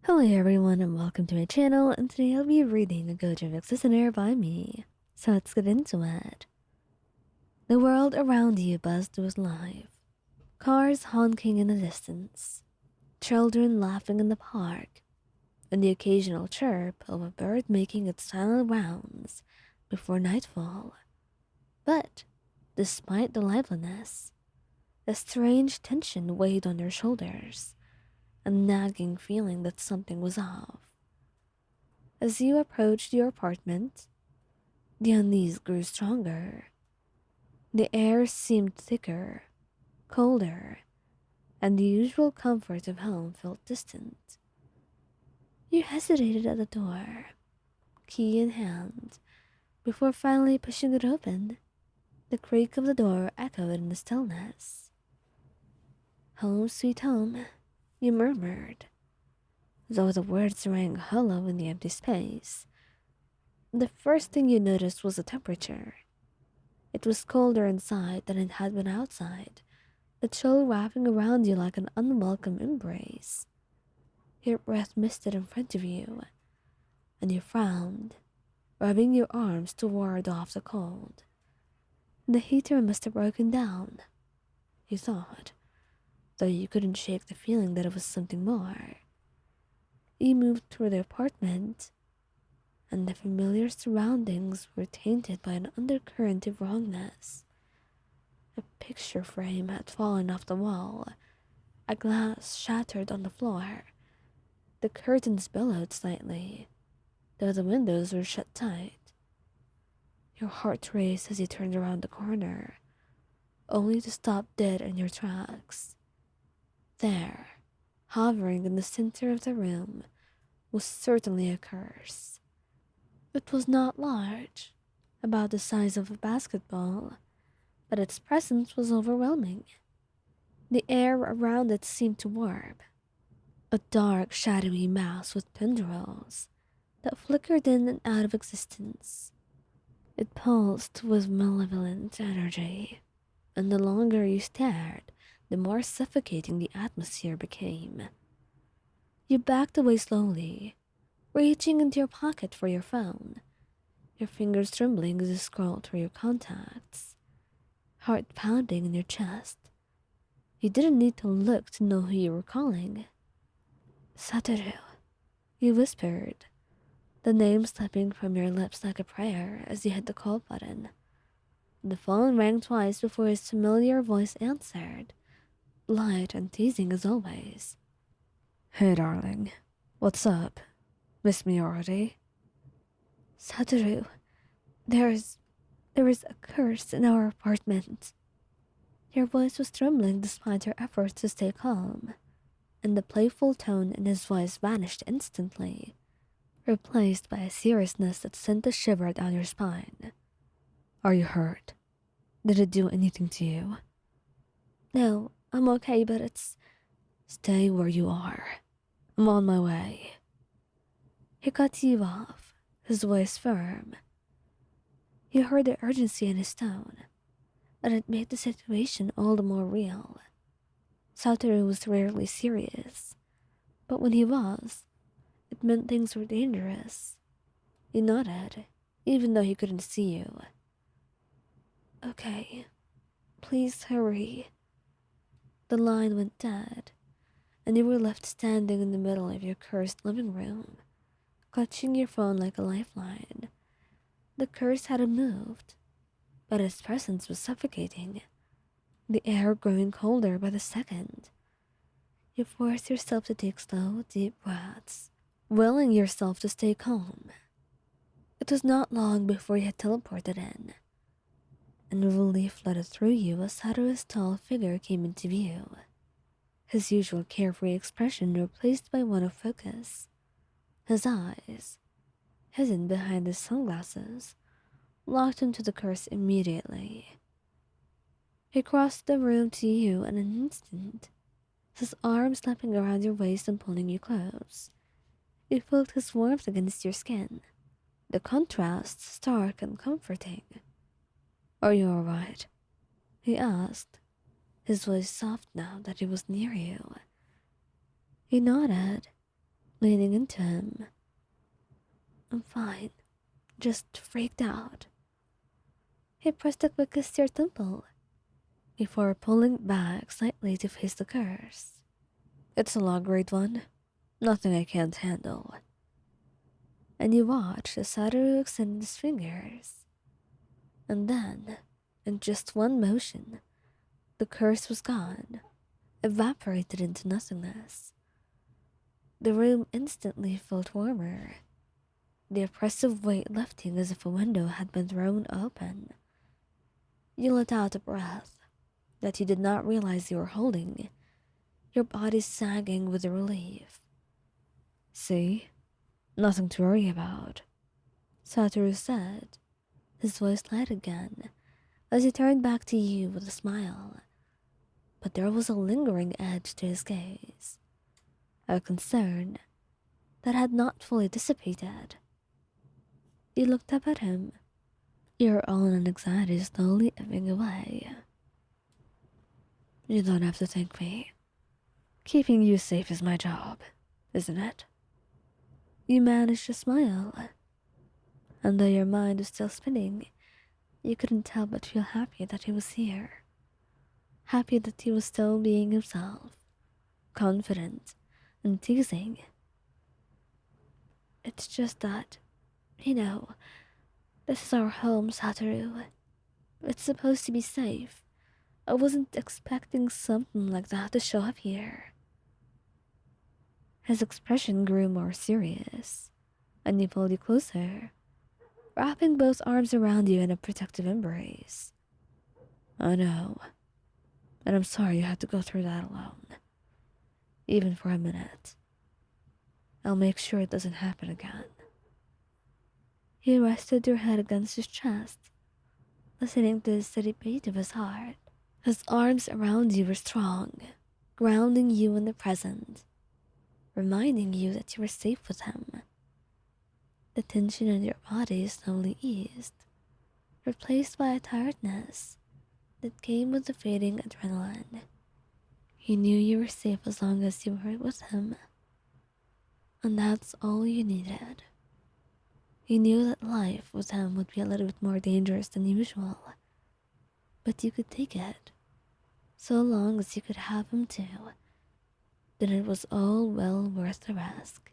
Hello everyone and welcome to my channel, and today I'll be reading a Gojo Listener by me. So let's get into it. The world around you buzzed with life. Cars honking in the distance, children laughing in the park, and the occasional chirp of a bird making its silent rounds before nightfall. But despite the liveliness, a strange tension weighed on your shoulders, a nagging feeling that something was off. As you approached your apartment, the unease grew stronger. The air seemed thicker, colder, and the usual comfort of home felt distant. You hesitated at the door, key in hand, before finally pushing it open. The creak of the door echoed in the stillness. "Home, sweet home," you murmured, though the words rang hollow in the empty space. The first thing you noticed was the temperature. It was colder inside than it had been outside, the chill wrapping around you like an unwelcome embrace. Your breath misted in front of you, and you frowned, rubbing your arms to ward off the cold. The heater must have broken down, you thought, though you couldn't shake the feeling that it was something more. You moved through the apartment, and the familiar surroundings were tainted by an undercurrent of wrongness. A picture frame had fallen off the wall, a glass shattered on the floor. The curtains billowed slightly, though the windows were shut tight. Your heart raced as you turned around the corner, only to stop dead in your tracks. There, hovering in the center of the room, was certainly a curse. It was not large, about the size of a basketball, but its presence was overwhelming. The air around it seemed to warp. A dark, shadowy mass with tendrils that flickered in and out of existence. It pulsed with malevolent energy, and the longer you stared, the more suffocating the atmosphere became. You backed away slowly, reaching into your pocket for your phone, your fingers trembling as you scrolled through your contacts, heart pounding in your chest. You didn't need to look to know who you were calling. "Satoru," you whispered, the name slipping from your lips like a prayer as you hit the call button. The phone rang twice before his familiar voice answered, light and teasing as always. "Hey, darling. What's up? Miss me already?" "Satoru, there is a curse in our apartment." Your voice was trembling despite your efforts to stay calm, and the playful tone in his voice vanished instantly, replaced by a seriousness that sent a shiver down your spine. "Are you hurt? Did it do anything to you?" "No, I'm okay, but it's—" "Stay where you are. I'm on my way." He cut you off, his voice firm. You heard the urgency in his tone, and it made the situation all the more real. Satoru was rarely serious, but when he was, it meant things were dangerous. He nodded, even though he couldn't see you. "Okay, please hurry." The line went dead, and you were left standing in the middle of your cursed living room, clutching your phone like a lifeline. The curse hadn't moved, but its presence was suffocating, the air growing colder by the second. You forced yourself to take slow, deep breaths, willing yourself to stay calm. It was not long before you had teleported in, and relief flooded through you as Satoru's tall figure came into view, his usual carefree expression replaced by one of focus. His eyes, hidden behind his sunglasses, locked into the curse immediately. He crossed the room to you in an instant, his arms slapping around your waist and pulling you close. You felt his warmth against your skin, the contrast stark and comforting. "Are you all right?" he asked, his voice soft now that he was near you. You nodded, leaning into him. I'm fine, just freaked out. He pressed a quick kiss to your temple before pulling back slightly to face the curse. It's a low-grade one, nothing I can't handle. And you watched as Satoru extended his fingers. And then, in just one motion, the curse was gone, evaporated into nothingness. The room instantly felt warmer, the oppressive weight lifting as if a window had been thrown open. You let out a breath that you did not realize you were holding, your body sagging with relief. See? Nothing to worry about, Satoru said, his voice light again, as he turned back to you with a smile. But there was a lingering edge to his gaze, a concern that had not fully dissipated. You looked up at him, your own anxiety slowly ebbing away. You don't have to thank me. Keeping you safe is my job, isn't it? You managed to smile, and though your mind was still spinning, you couldn't help but feel happy that he was here. Happy that he was still being himself, confident and teasing. It's just that, this is our home, Satoru. It's supposed to be safe. I wasn't expecting something like that to show up here. His expression grew more serious, and he pulled you closer, wrapping both arms around you in a protective embrace. I know, and I'm sorry you had to go through that alone, even for a minute. I'll make sure it doesn't happen again. He rested your head against his chest, listening to the steady beat of his heart. His arms around you were strong, grounding you in the present, reminding you that you were safe with him. The tension in your body slowly eased, replaced by a tiredness that came with the fading adrenaline. He knew you were safe as long as you were with him, and that's all you needed. He knew that life with him would be a little bit more dangerous than usual, but you could take it, so long as you could have him too. Then it was all well worth the risk.